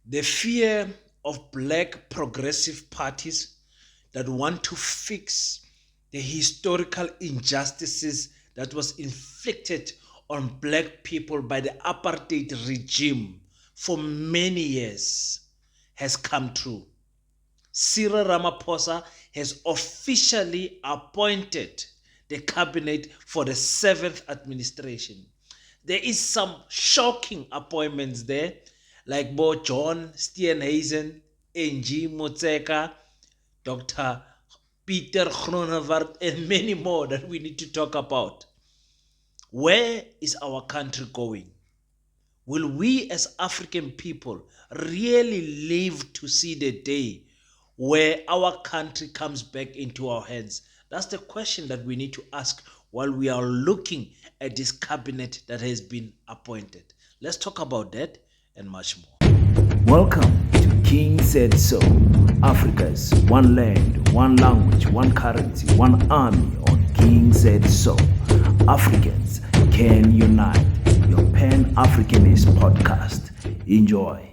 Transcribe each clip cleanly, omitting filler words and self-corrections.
The fear of black progressive parties that want to fix the historical injustices that was inflicted on black people by the apartheid regime for many years has come true. Cyril Ramaphosa has officially appointed the cabinet for the 7th administration. There is some shocking appointments there, like Bo John Steenhuisen, Angie Motseka, Dr. Peter Groenewald, and many more that we need to talk about. Where is our country going? Will we as African people really live to see the day where our country comes back into our hands? That's the question that we need to ask while we are looking at this cabinet that has been appointed. Let's talk about that and much more. Welcome to King Said So, Africa's one land, one language, one currency, one army on King Said So. Africans can unite. Your Pan-Africanist podcast. Enjoy.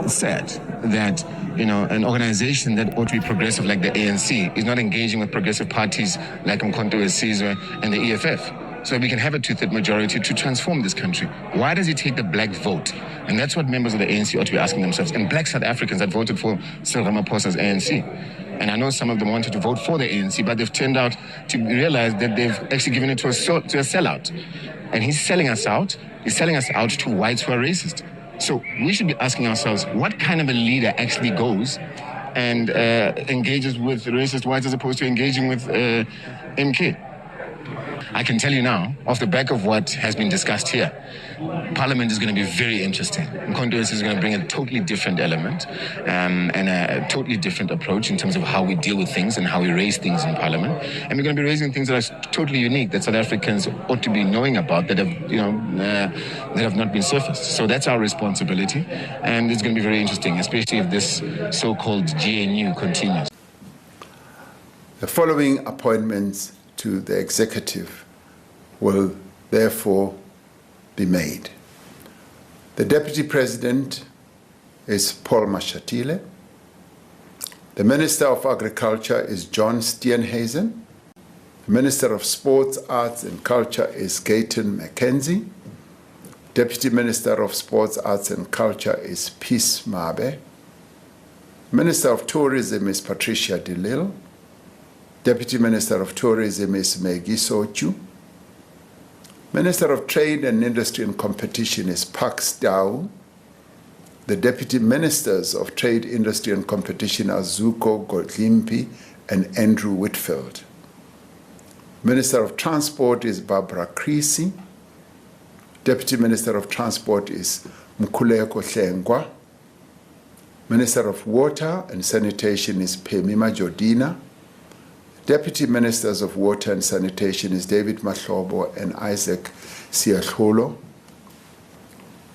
Sad that an organization that ought to be progressive like the ANC is not engaging with progressive parties like Umkhonto weSizwe and the EFF, so we can have a two-third majority to transform this country. Why does it take the black vote? And that's what members of the ANC ought to be asking themselves, and black South Africans that voted for Cyril Ramaphosa's ANC. And I know some of them wanted to vote for the ANC, but they've turned out to realize that they've actually given it to a sellout. And he's selling us out. He's selling us out to whites who are racist. So we should be asking ourselves, what kind of a leader actually goes and engages with racist whites as opposed to engaging with MK? I can tell you now, off the back of what has been discussed here, Parliament is going to be very interesting. Umkhonto is going to bring a totally different element and a totally different approach in terms of how we deal with things and how we raise things in Parliament. And we're going to be raising things that are totally unique that South Africans ought to be knowing about that have not been surfaced. So that's our responsibility, and it's going to be very interesting, especially if this so-called GNU continues. The following appointments to the executive will therefore be made. The Deputy President is Paul Mashatile. The Minister of Agriculture is John Steenhuisen. The Minister of Sports, Arts and Culture is Gayton McKenzie. Deputy Minister of Sports, Arts and Culture is Peace Mabe. Minister of Tourism is Patricia de Lille. Deputy Minister of Tourism is Maggie Sochu. Minister of Trade and Industry and Competition is Pax Dao. The Deputy Ministers of Trade, Industry and Competition are Zuko Godlimpi and Andrew Whitfield. Minister of Transport is Barbara Creasy. Deputy Minister of Transport is Mkhuleko Hlengwa. Minister of Water and Sanitation is Phemima Jodina. Deputy Ministers of Water and Sanitation is David Mahlobo and Isaac Siahlolo.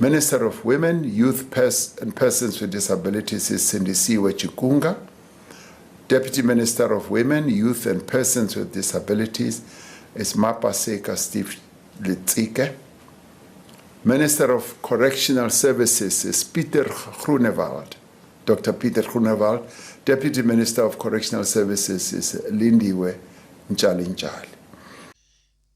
Minister of Women, Youth and Persons with Disabilities is Sindisiwe Chikunga. Deputy Minister of Women, Youth and Persons with Disabilities is Mapaseka Steve Litzike. Minister of Correctional Services is Peter Groenewald, Dr. Peter Groenewald. Deputy Minister of Correctional Services is Lindiwe Njalinjali.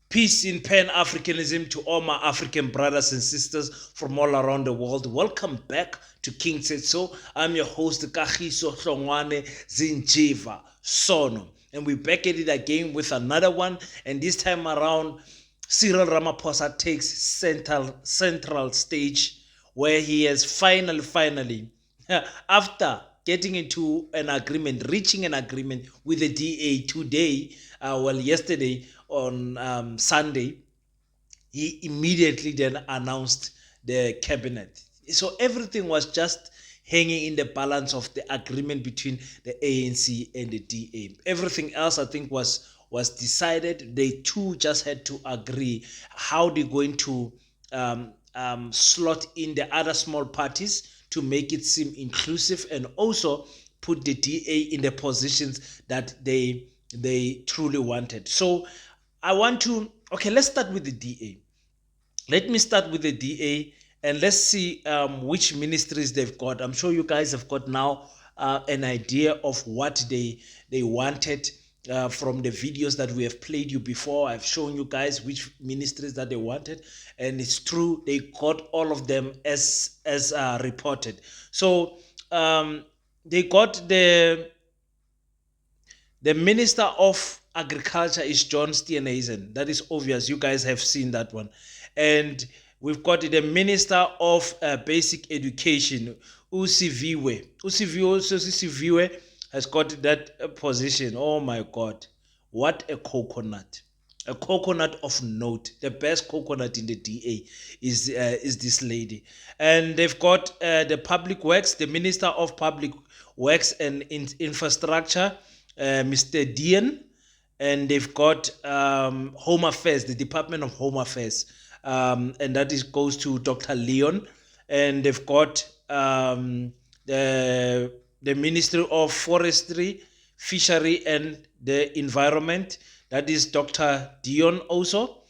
Peace in Pan-Africanism to all my African brothers and sisters from all around the world. Welcome back to King Said So. I'm your host, Kagiso Hlongwane Zinjiva Sono. And we're back at it again with another one. And this time around, Cyril Ramaphosa takes central stage, where he has finally, after getting into an agreement, reaching an agreement with the DA today, yesterday on Sunday, he immediately then announced the cabinet. So everything was just hanging in the balance of the agreement between the ANC and the DA. Everything else, I think, was decided. They too just had to agree how they're going to slot in the other small parties to make it seem inclusive, and also put the DA in the positions that they truly wanted. So let's start with the DA. Let me start with the DA and let's see which ministries they've got. I'm sure you guys have got now an idea of what they wanted from the videos that we have played you before. I've shown you guys which ministries that they wanted, and it's true, they got all of them as reported. So they got the Minister of Agriculture is John Steenhuisen. That is obvious. You guys have seen that one. And we've got the Minister of Basic Education, Usiviwe. Usiviwe has got that position. Oh my God. What a coconut. A coconut of note. The best coconut in the DA is this lady. And they've got the Public Works, the Minister of Public Works and Infrastructure, Mr. Dean, and they've got Home Affairs, the Department of Home Affairs, and that goes to Dr. Leon, and they've got the Ministry of Forestry, Fishery and the Environment, that is Dr. Dion also,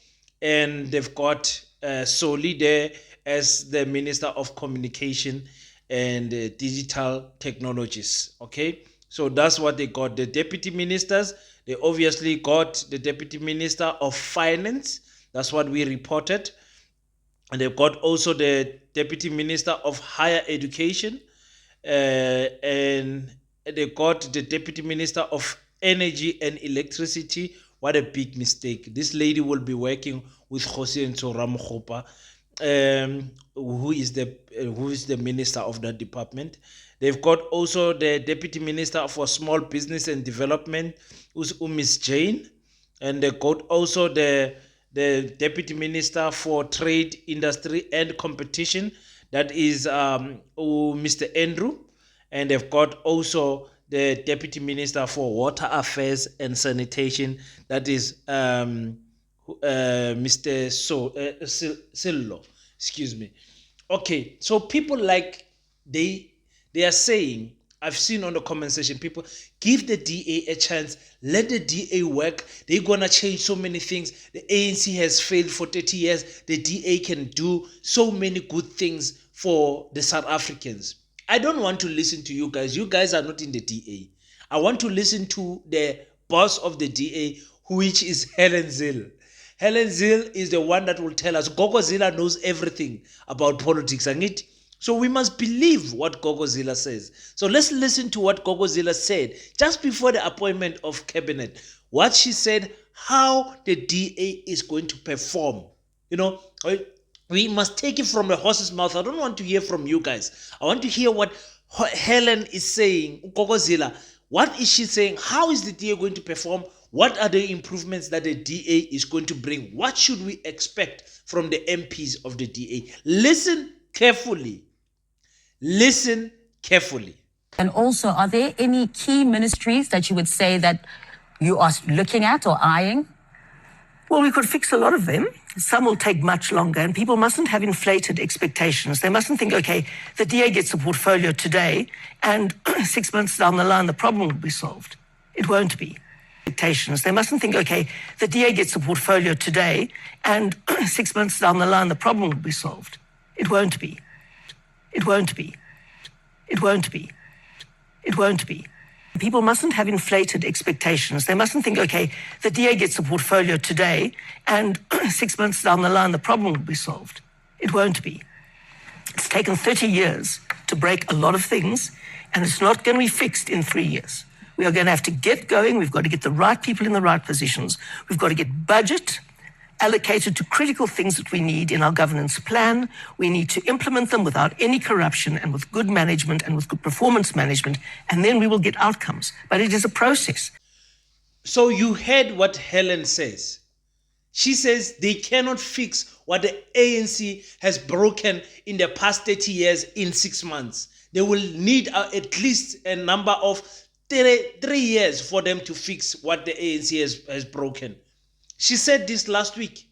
and they've got Soli there as the Minister of Communication and Digital Technologies. Okay. So that's what they got. The deputy ministers, they obviously got the deputy minister of finance. That's what we reported. And they've got also the deputy minister of higher education. And they got the deputy minister of energy and electricity. What a big mistake. This lady will be working with Jose Ramaphosa, who is the minister of that department. They've got also the Deputy Minister for Small Business and Development, who's Miss Jane. And they got also the Deputy Minister for Trade, Industry and Competition, that is Mr. Andrew. And they've got also the Deputy Minister for Water Affairs and Sanitation, that is Mr. Cyril. Excuse me. Okay, so people like they are saying, I've seen on the comment section, people, give the DA a chance, let the DA work. They're gonna change so many things. The ANC has failed for 30 years. The DA can do so many good things for the South Africans. I don't want to listen to you guys. You guys are not in the DA. I want to listen to the boss of the DA, which is Helen Zille. Helen Zille is the one that will tell us. Gogo Zilla knows everything about politics, and it. So we must believe what Gogo Zilla says. So let's listen to what Gogo Zilla said just before the appointment of cabinet. What she said, how the DA is going to perform. You know, we must take it from the horse's mouth. I don't want to hear from you guys. I want to hear what Helen is saying, Gogo Zilla. What is she saying? How is the DA going to perform? What are the improvements that the DA is going to bring? What should we expect from the MPs of the DA? Listen carefully. Listen carefully. And also, are there any key ministries that you would say that you are looking at or eyeing? Well, we could fix a lot of them. Some will take much longer, and people mustn't have inflated expectations. They mustn't think, okay, the DA gets a portfolio today, and 6 months down the line, the problem will be solved. It won't be. They mustn't think, okay, the DA gets a portfolio today, and 6 months down the line, the problem will be solved. It won't be. It won't be. It won't be. It won't be. People mustn't have inflated expectations. They mustn't think, okay, the DA gets a portfolio today, and 6 months down the line, the problem will be solved. It won't be. It's taken 30 years to break a lot of things, and it's not going to be fixed in 3 years. We are going to have to get going. We've got to get the right people in the right positions. We've got to get budget allocated to critical things that we need in our governance plan. We need to implement them without any corruption and with good management and with good performance management, and then we will get outcomes. But it is a process. So you heard what Helen says. She says they cannot fix what the ANC has broken in the past 30 years in 6 months. They will need at least a number of 3 years for them to fix what the ANC has broken. She said this last week.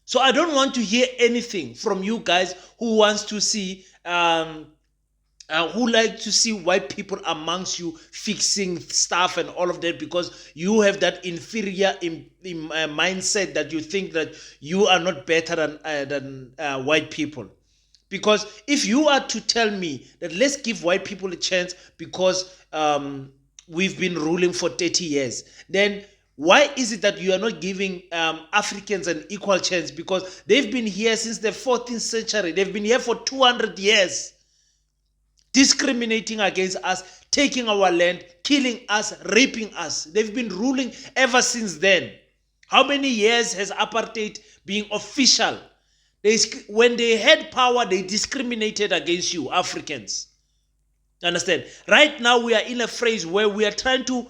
So I don't want to hear anything from you guys who wants to see, who like to see white people amongst you fixing stuff and all of that, because you have that inferior mindset that you think that you are not better than white people. Because if you are to tell me that let's give white people a chance because we've been ruling for 30 years, then why is it that you are not giving Africans an equal chance? Because they've been here since the 14th century. They've been here for 200 years, discriminating against us, taking our land, killing us, raping us. They've been ruling ever since then. How many years has apartheid been official? When they had power, they discriminated against you, Africans. Understand? Right now, we are in a phase where we are trying to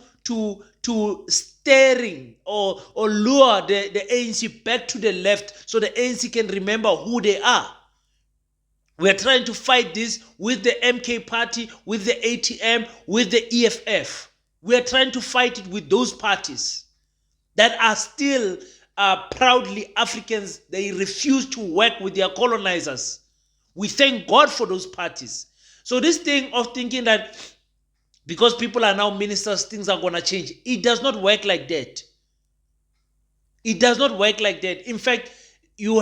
steering or lure the ANC back to the left so the ANC can remember who they are. We are trying to fight this with the MK party, with the ATM, with the EFF. We are trying to fight it with those parties that are still proudly Africans. They refuse to work with their colonizers. We thank God for those parties. So this thing of thinking that because people are now ministers, things are going to change. It does not work like that. It does not work like that. In fact, we're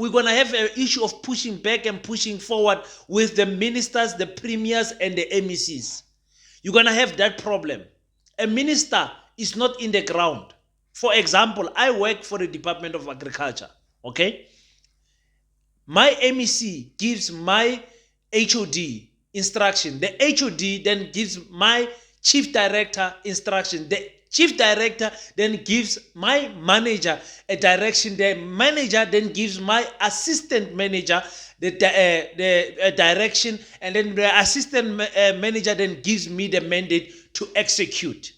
going to have an issue of pushing back and pushing forward with the ministers, the premiers, and the MECs. You're going to have that problem. A minister is not in the ground. For example, I work for the Department of Agriculture, okay? My MEC gives my HOD instruction. The HOD then gives my chief director instruction. The chief director then gives my manager a direction. The manager then gives my assistant manager the direction, and then the assistant manager then gives me the mandate to execute.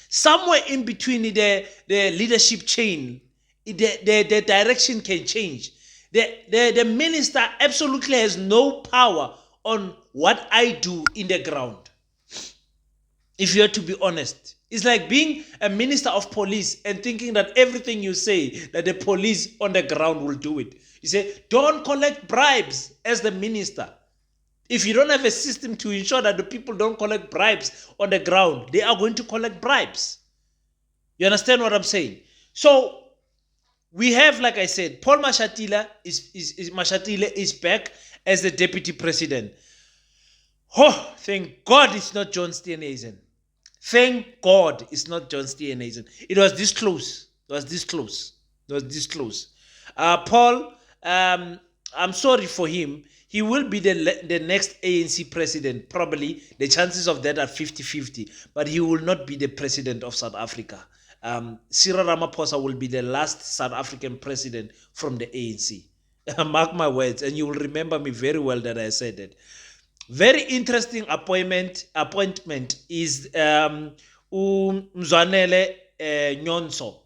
Somewhere in between the leadership chain, the direction can change. The minister absolutely has no power on what I do in the ground. If you are to be honest, it's like being a minister of police and thinking that everything you say, that the police on the ground will do it. You say, don't collect bribes as the minister. If you don't have a system to ensure that the people don't collect bribes on the ground, they are going to collect bribes. You understand what I'm saying? So we have, like I said, Paul Mashatile is back as the deputy president. Oh, thank God it's not John Steenhuisen. Thank God it's not John Steenhuisen. It was this close. Paul, I'm sorry for him. He will be the next ANC president, probably. The chances of that are 50-50. But he will not be the president of South Africa. Cyril Ramaphosa will be the last South African president from the ANC. Mark my words, and you will remember me very well that I said that. Very interesting appointment is Mzwanele Nyonso.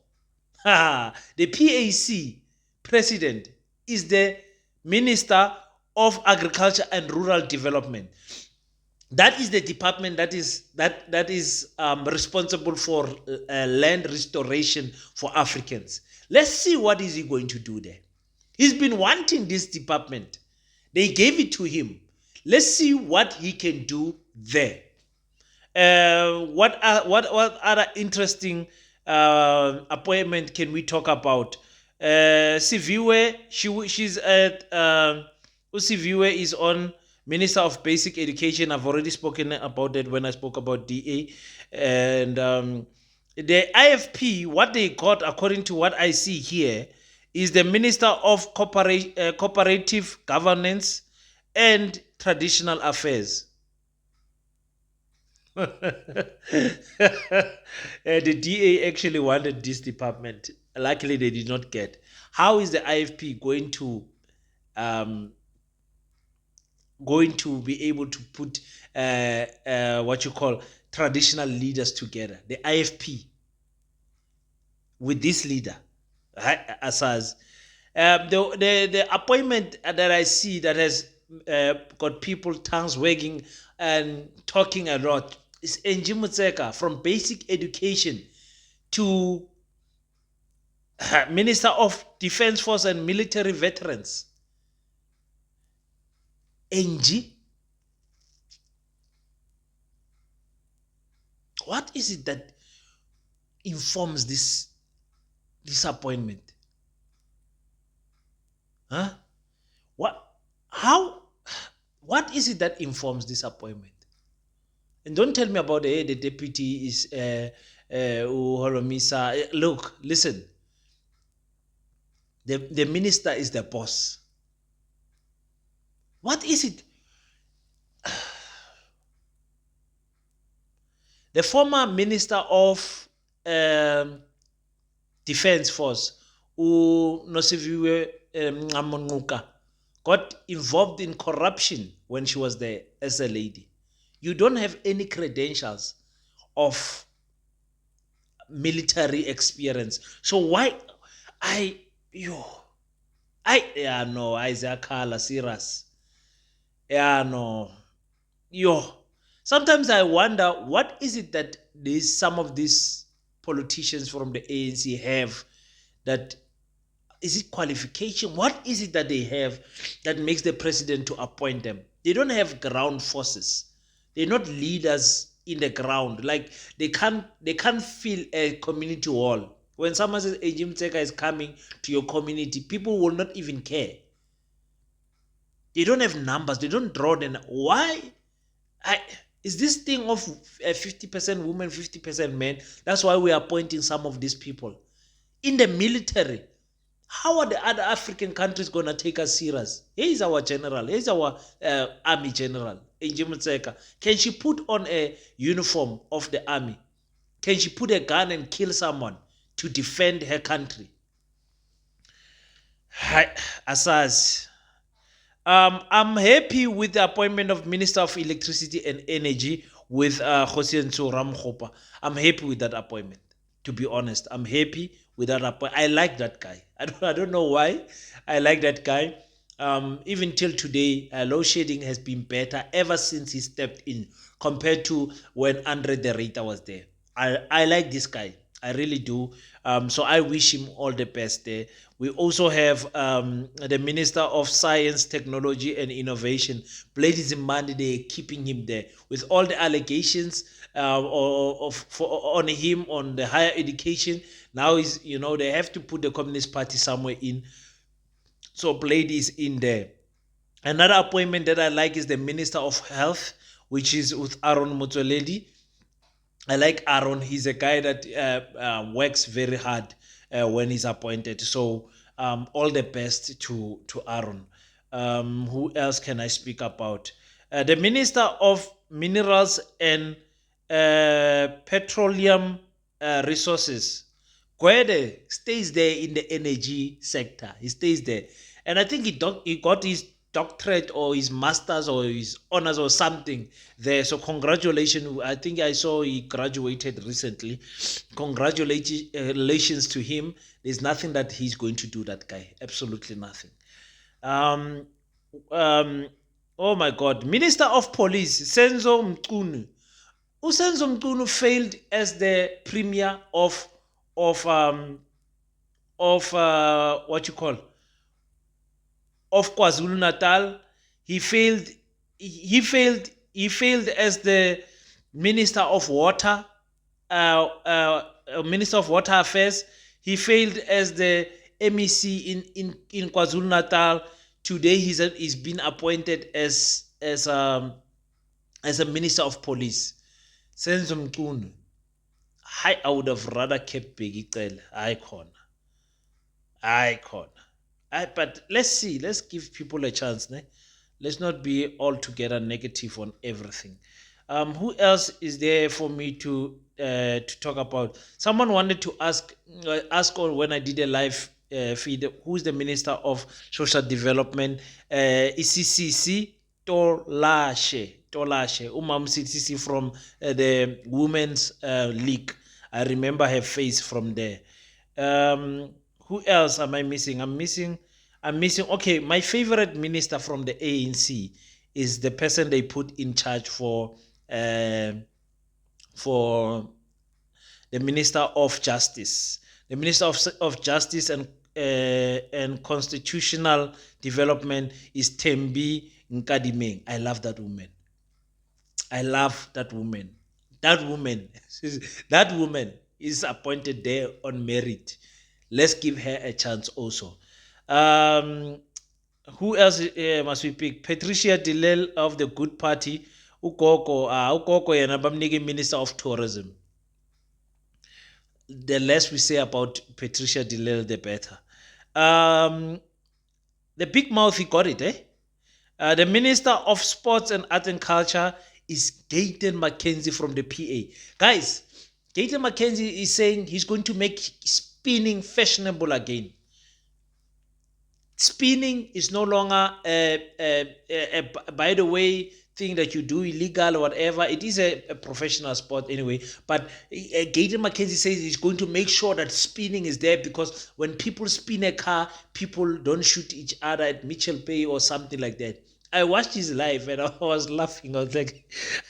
The PAC president is the Minister of Agriculture and Rural Development. That is the department that is responsible for land restoration for Africans. Let's see what is he going to do there. He's been wanting this department. They gave it to him. Let's see what he can do there. What other interesting appointment can we talk about? Siviwe, she's at Siviwe is on Minister of Basic Education. I've already spoken about that when I spoke about DA. And the IFP, what they got, according to what I see here, is the Minister of Cooperative Governance and Traditional Affairs. The DA actually wanted this department. Luckily, they did not get. How is the IFP going to be able to put what you call traditional leaders together? The IFP with this leader, Asaz. The appointment that I see that has got people tongues wagging and talking a lot is Enji Mutseka, from basic education to Minister of Defense Force and Military Veterans. Enji, what is it that informs this appointment? Huh? what is it that informs this appointment? And don't tell me about the deputy is Holomisa. Look, listen. The minister is the boss. What is it? The former minister of Defense Force, Nosiviwe Nqamonquka, got involved in corruption when she was there as a lady. You don't have any credentials of military experience. So why Isaac Kala, serious. Sometimes I wonder what is it that some of these politicians from the ANC have, that is it qualification? What is it that they have that makes the president to appoint them? They don't have ground forces. They're not leaders in the ground. Like they can't fill a community hall. When someone says a Jim Tseka is coming to your community, people will not even care. They don't have numbers. They don't draw them. Why? Is this thing of 50% women, 50% men? That's why we are appointing some of these people. In the military, how are the other African countries going to take us serious? Here is our general. Here is our army general, Njim Tseka. Can she put on a uniform of the army? Can she put a gun and kill someone to defend her country? Asaz. I'm happy with the appointment of Minister of Electricity and Energy with Hosienso Ramaphosa. I'm happy with that appointment. To be honest, I'm happy with that appointment. I like that guy. I don't know why. I like that guy. Even till today, load shedding has been better ever since he stepped in compared to when Andre the Rita was there. I like this guy. I really do. So I wish him all the best there. We also have the Minister of Science, Technology and Innovation, Blade Zimande. They're keeping him there with all the allegations on him on the higher education. Now they have to put the Communist Party somewhere in. So Blade is in there. Another appointment that I like is the Minister of Health, which is with Aaron Motsoaledi. I like Aaron. He's a guy that works very hard when he's appointed. So all the best to Aaron. Who else can I speak about? The Minister of Minerals and Petroleum Resources, Gwede, stays there in the energy sector. He stays there. And I think he got his doctorate or his master's or his honors or something there. So congratulations. I think I saw he graduated recently. Congratulations to him. There's nothing that he's going to do, that guy. Absolutely nothing. Oh my God. Minister of Police, Senzo Mqunu. Usenzo Mqunu failed as the premier of what you call of KwaZulu-Natal. He failed as the Minister of Water, Minister of Water Affairs. He failed as the MEC in KwaZulu-Natal. Today he's been appointed as a Minister of Police. Senzo Mqunu. I would have rather kept Bheki Cele. Icon. But let's see. Let's give people a chance. Ne? Let's not be altogether negative on everything. Who else is there for me to talk about? Someone wanted to ask when I did a live feed, who's the Minister of Social Development? ECCC Tolashe, CCC from the Women's League. I remember her face from there. Who else am I missing? I'm missing. Okay, my favorite minister from the ANC is the person they put in charge for the Minister of Justice. The Minister of Justice and Constitutional Development is Thembi Nkadimeng. I love that woman. That woman is appointed there on merit. Let's give her a chance also. Who else must we pick? Patricia Dillel of the Good Party. Ugogo yena bamnike Minister of Tourism. The less we say about Patricia Dillel, the better. The big mouth, he got it, eh? The Minister of Sports and Art and Culture is Gayton McKenzie from the PA. Guys, Gayton McKenzie is saying he's going to make spinning fashionable again. Spinning is no longer by the way thing that you do illegal or whatever. It is a professional sport anyway, but Gayton McKenzie says he's going to make sure that spinning is there, because when people spin a car, people don't shoot each other at Mitchell Bay or something like that. I watched his live and I was laughing. I was like,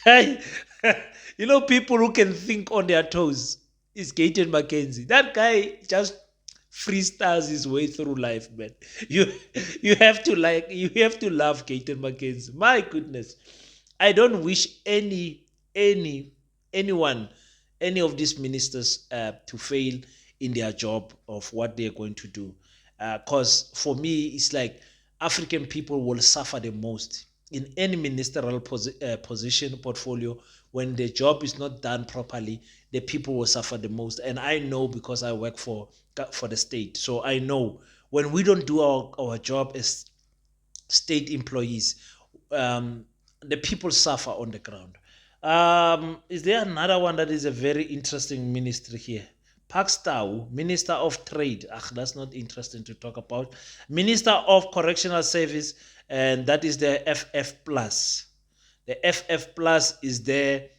hey, people who can think on their toes is Gayton McKenzie. That guy just freestyles his way through life, man. You have to love Gayton McKenzie. My goodness, I don't wish anyone, any of these ministers to fail in their job of what they're going to do, because for me it's like African people will suffer the most in any ministerial position portfolio. When the job is not done properly, the people will suffer the most. And I know, because I work for the state, so I know when we don't do our job as state employees, the people suffer on the ground. Is there another one that is a very interesting ministry here? Pakstow, Minister of Trade. That's not interesting to talk about. Minister of Correctional Service, and that is the FF Plus. The FF Plus is there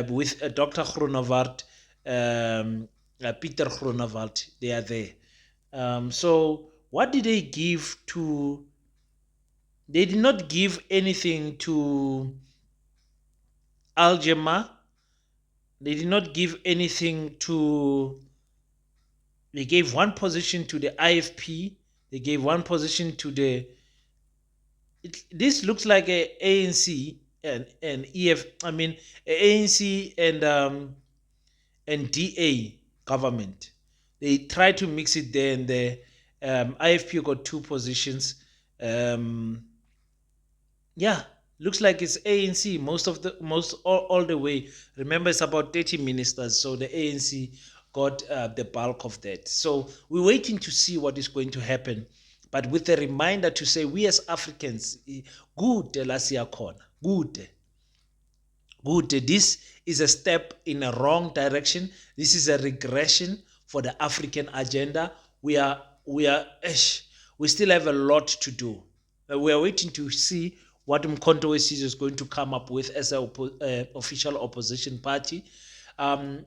with Dr. Groenewald, Peter Groenewald. They are there. So what did they give to? They did not give anything to Aljama. They did not give anything to. They gave one position to the IFP. They gave one position to the. This looks like a ANC and EF. I mean, ANC and DA government. They tried to mix it there and there. IFP got two positions. Yeah, looks like it's ANC all the way. Remember, it's about 30 ministers, so the ANC got the bulk of that. So we're waiting to see what is going to happen, but with a reminder to say, we as Africans, good la siyakhona, good. This is a step in a wrong direction. This is a regression for the African agenda. We still have a lot to do. We are waiting to see what Mkhonto Wesizwe is going to come up with as an official opposition party. Fighting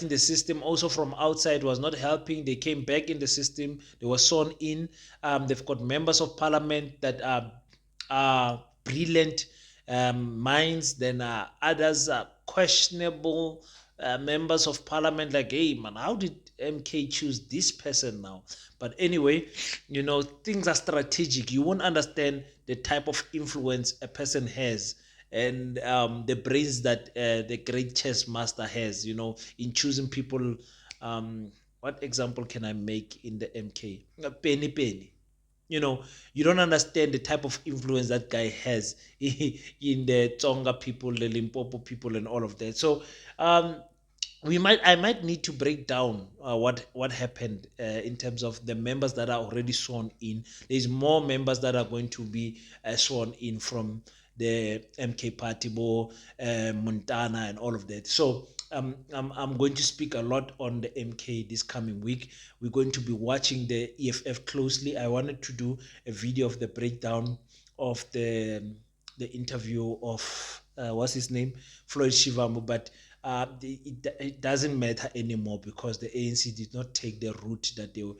the system also from outside was not helping. They came back in the system. They were sworn in. They've got members of parliament that are brilliant minds. Then others are questionable members of parliament. Like, hey man, how did MK choose this person now? But anyway, things are strategic. You won't understand the type of influence a person has, and the brains that the great chess master has, in choosing people. What example can I make in the MK? Penny. You don't understand the type of influence that guy has in the Tsonga people, the Limpopo people, and all of that. So I might need to break down what happened in terms of the members that are already sworn in. There's more members that are going to be sworn in from the MK Party, Montana, and all of that. So I'm going to speak a lot on the MK this coming week. We're going to be watching the EFF closely. I wanted to do a video of the breakdown of the interview of what's his name, Floyd Shivambu, but it doesn't matter anymore, because the ANC did not take the route that the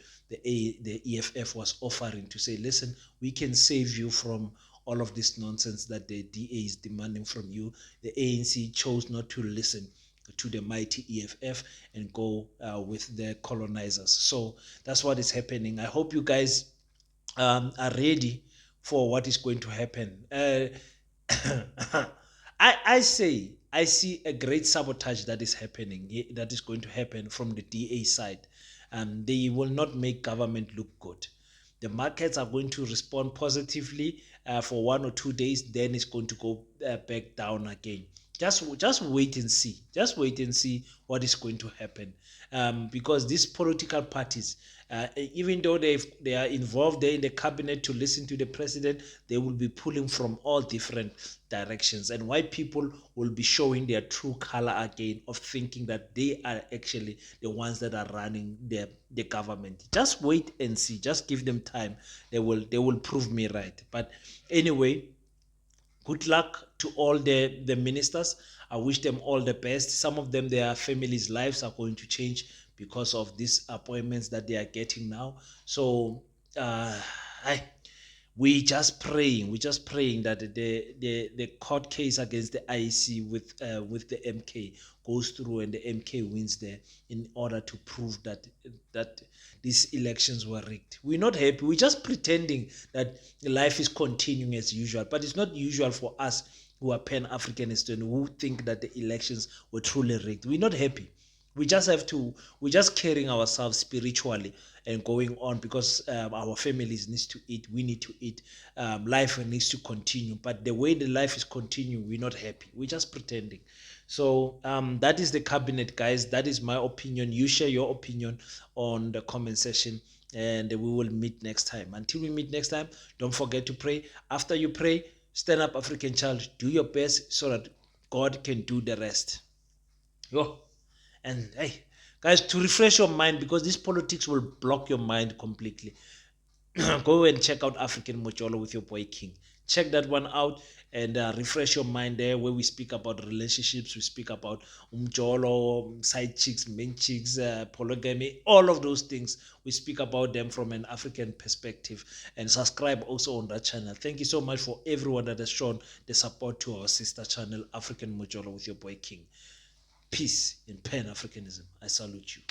EFF was offering, to say, listen, we can save you from all of this nonsense that the DA is demanding from you. The ANC chose not to listen to the mighty EFF and go with the colonizers. So that's what is happening. I hope you guys are ready for what is going to happen. I see a great sabotage that is happening, that is going to happen from the DA side. they will not make government look good. The markets are going to respond positively for 1 or 2 days, then it's going to go back down again. Just wait and see. Just wait and see what is going to happen. Because these political parties, even though they are involved there in the cabinet to listen to the president, they will be pulling from all different directions, and white people will be showing their true color again of thinking that they are actually the ones that are running the government. Just wait and see. Just give them time. They will prove me right. But anyway, good luck to all the ministers. I wish them all the best. Some of them, their families' lives are going to change because of these appointments that they are getting now. So I we just praying that the court case against the IEC with the MK goes through and the MK wins there, in order to prove that these elections were rigged. We're not happy. We're just pretending that life is continuing as usual, but it's not usual for us who are Pan-Africanists and who think that the elections were truly rigged. We're not happy. We're just carrying ourselves spiritually and going on, because our families needs to eat, we need to eat, life needs to continue. But the way the life is continuing, we're not happy. We're just pretending. So that is the cabinet, guys. That is my opinion. You share your opinion on the comment section, and we will meet next time. Until we meet next time, don't forget to pray. After you pray, stand up, African child. Do your best so that God can do the rest. Yo. And hey, guys, to refresh your mind, because this politics will block your mind completely, go and check out African Mojolo with your boy King. Check that one out and refresh your mind there, where we speak about relationships, we speak about umjolo, side chicks, main chicks, polygamy, all of those things. We speak about them from an African perspective. And subscribe also on that channel. Thank you so much for everyone that has shown the support to our sister channel, African Mojolo with your boy King. Peace in Pan-Africanism. I salute you.